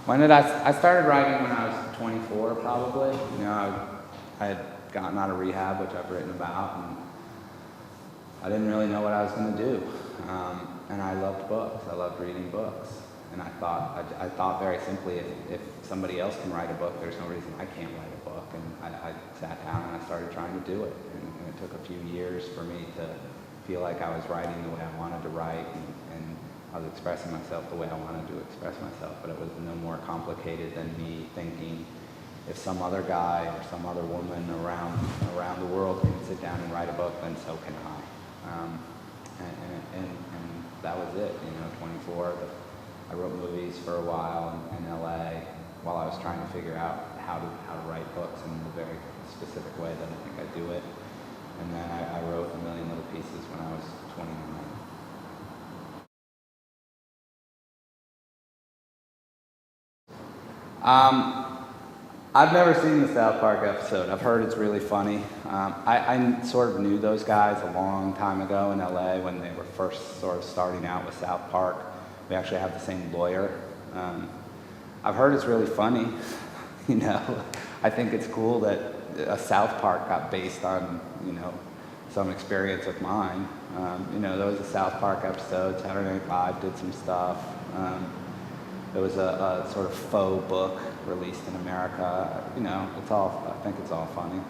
When did I started writing when I was 24, probably. You know, I had gotten out of rehab, which I've written about, and I didn't really know what I was going to do. And I loved books. I loved reading books. And I thought very simply, if somebody else can write a book, there's no reason I can't write a book. And I sat down and I started trying to do it. And it took a few years for me to feel like I was writing the way I wanted to write, and I was expressing myself the way I wanted to express myself. But it was no more complicated than me thinking, if some other guy or some other woman around the world can sit down and write a book, then so can I. And that was it. You know, 24. I wrote movies for a while in LA while I was trying to figure out how to write books in the very specific way that I think I do it. And then I wrote A Million Little Pieces when I was 29. I've never seen the South Park episode. I've heard it's really funny. I sort of knew those guys a long time ago in LA when they were first sort of starting out with South Park. We actually have the same lawyer. I've heard it's really funny. You know, I think it's cool that a South Park got based on, you know, some experience of mine. You know, there was a South Park episode. Saturday Night Live did some stuff. There was a sort of faux book released in America. You know, I think it's all funny.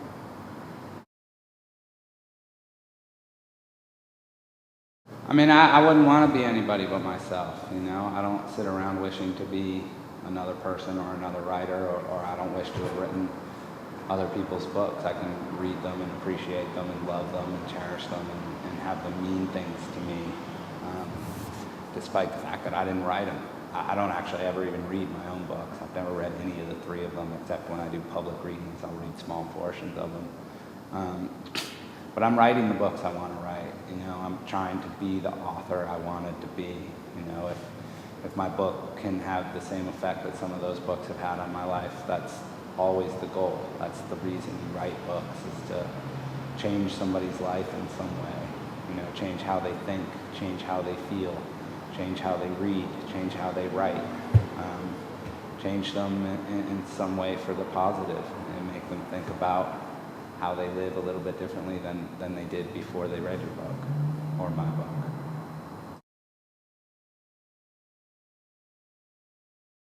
I mean, I wouldn't want to be anybody but myself, you know? I don't sit around wishing to be another person or another writer, or I don't wish to have written other people's books. I can read them and appreciate them and love them and cherish them and have them mean things to me, despite the fact that I didn't write them. I don't actually ever even read my own books. I've never read any of the three of them, except when I do public readings. I'll read small portions of them. But I'm writing the books I want to write. You know, I'm trying to be the author I wanted to be. You know, if my book can have the same effect that some of those books have had on my life, that's always the goal. That's the reason you write books, is to change somebody's life in some way. You know, change how they think, change how they feel, change how they read, change how they write, change them in some way for the positive, and make them think about how they live a little bit differently than they did before they read your book or my book.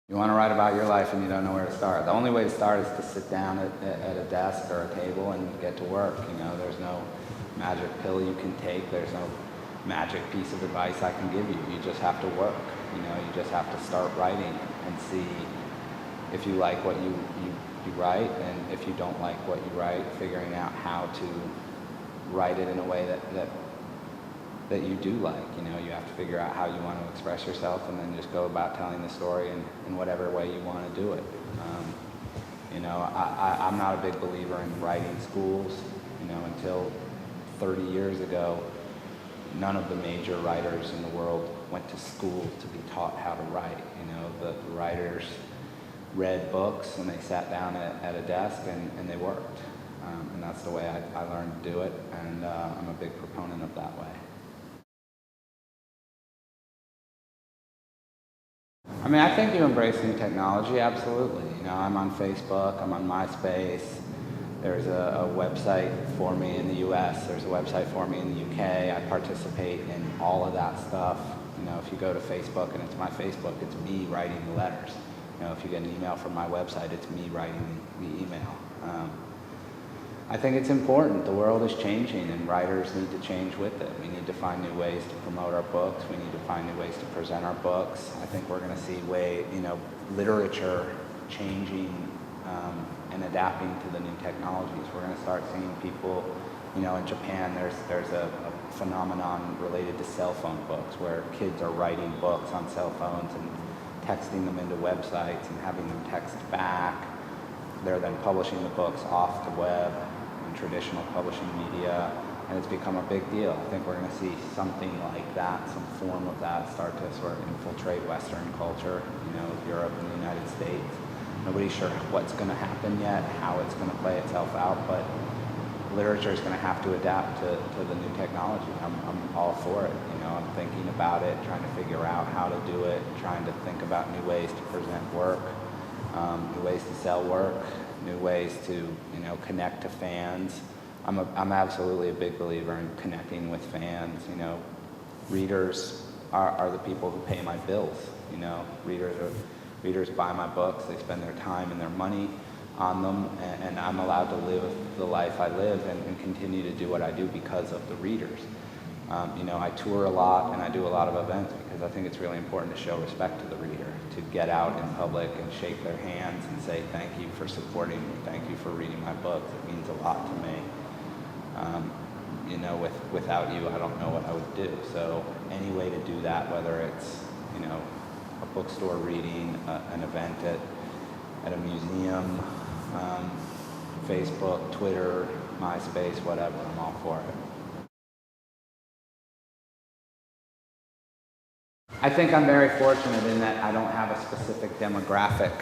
You want to write about your life and you don't know where to start. The only way to start is to sit down at a desk or a table and get to work. You know, there's no magic pill you can take. There's no magic piece of advice I can give you. You just have to work. You know, you just have to start writing and see if you like what you write, and if you don't like what you write, figuring out how to write it in a way that you do like. You know, you have to figure out how you want to express yourself, and then just go about telling the story in whatever way you want to do it. You know, I'm not a big believer in writing schools. You know, until 30 years ago, none of the major writers in the world went to school to be taught how to write. You know, the writers read books and they sat down at a desk and they worked. And that's the way I learned to do it, and I'm a big proponent of that way. I mean, I think you embrace new technology, absolutely. You know, I'm on Facebook, I'm on MySpace. There's a website for me in the US, there's a website for me in the UK. I participate in all of that stuff. You know, if you go to Facebook and it's my Facebook, it's me writing the letters. You know, if you get an email from my website, it's me writing the email. I think it's important. The world is changing, and writers need to change with it. We need to find new ways to promote our books. We need to find new ways to present our books. I think we're going to see literature changing and adapting to the new technologies. We're going to start seeing people, you know, in Japan, there's a phenomenon related to cell phone books, where kids are writing books on cell phones and texting them into websites and having them text back. They're then publishing the books off the web in traditional publishing media, and it's become a big deal. I think we're going to see something like that, some form of that, start to sort of infiltrate Western culture, you know, Europe and the United States. Nobody's sure what's going to happen yet, how it's going to play itself out, but literature is going to have to adapt to the new technology. I'm all for it. You know, I'm thinking about it, trying to figure out how to do it, trying to think about new ways to present work, new ways to sell work, new ways to, you know, connect to fans. I'm absolutely a big believer in connecting with fans. You know, readers are the people who pay my bills. You know, readers buy my books. They spend their time and their money on them, and I'm allowed to live the life I live and continue to do what I do because of the readers. You know, I tour a lot and I do a lot of events because I think it's really important to show respect to the reader, to get out in public and shake their hands and say thank you for supporting me, thank you for reading my books. It means a lot to me. You know, without you, I don't know what I would do. So any way to do that, whether it's, you know, a bookstore reading, an event at a museum, Facebook, Twitter, MySpace, whatever, I'm all for it. I think I'm very fortunate in that I don't have a specific demographic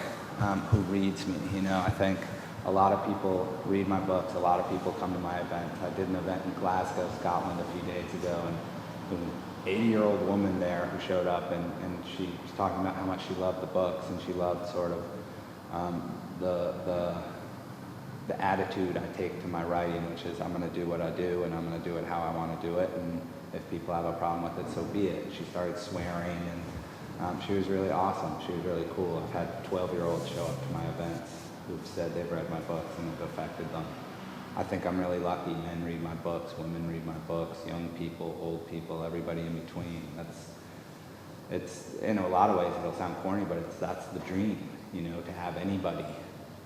who reads me. You know, I think a lot of people read my books. A lot of people come to my events. I did an event in Glasgow, Scotland a few days ago, and there was an 80-year-old woman there who showed up, and she was talking about how much she loved the books, and she loved sort of the attitude I take to my writing, which is I'm going to do what I do, and I'm going to do it how I want to do it, and if people have a problem with it, so be it. She started swearing, and she was really awesome. She was really cool. I've had 12-year-olds show up to my events who've said they've read my books and have affected them. I think I'm really lucky. Men read my books, women read my books, young people, old people, everybody in between. It's in a lot of ways it'll sound corny, but that's the dream, you know, to have anybody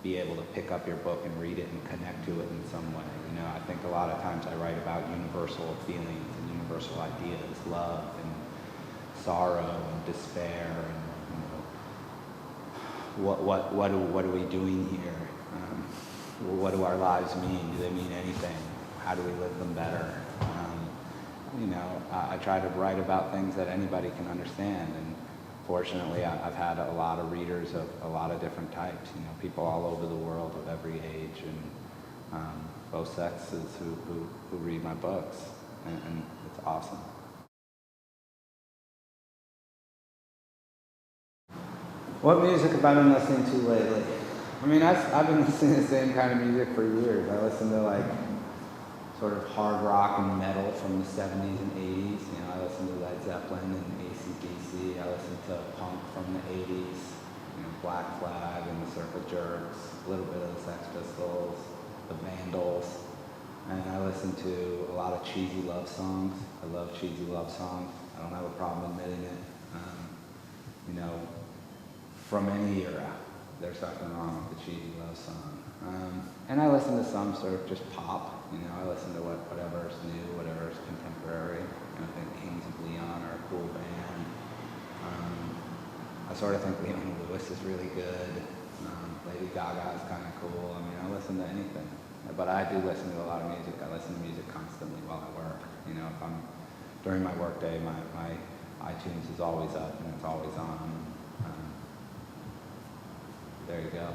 be able to pick up your book and read it and connect to it in some way. You know, I think a lot of times I write about universal feelings and universal ideas, love and sorrow and despair, and, you know, what are we doing here? What do our lives mean? Do they mean anything? How do we live them better? You know, I try to write about things that anybody can understand, and fortunately I've had a lot of readers of a lot of different types, you know, people all over the world of every age and both sexes who read my books, and it's awesome. What music have I been listening to lately? I mean, I've been listening to the same kind of music for years. I listen to like sort of hard rock and metal from the 70s and 80s. You know, I listen to Led Zeppelin and AC/DC. I listen to punk from the 80s, you know, Black Flag and the Circle Jerks, a little bit of the Sex Pistols, the Vandals. And I listen to a lot of cheesy love songs. I love cheesy love songs. I don't have a problem admitting it. You know, from any era, there's something wrong with the cheesy love song. And I listen to some sort of just pop. You know, I listen to whatever's new, whatever's contemporary. You know, I think Kings of Leon are a cool band. I sort of think Leona Lewis is really good. Lady Gaga is kind of cool. I mean, I listen to anything. But I do listen to a lot of music. I listen to music constantly while I work. You know, if I'm during my work day, my iTunes is always up and it's always on. There you go.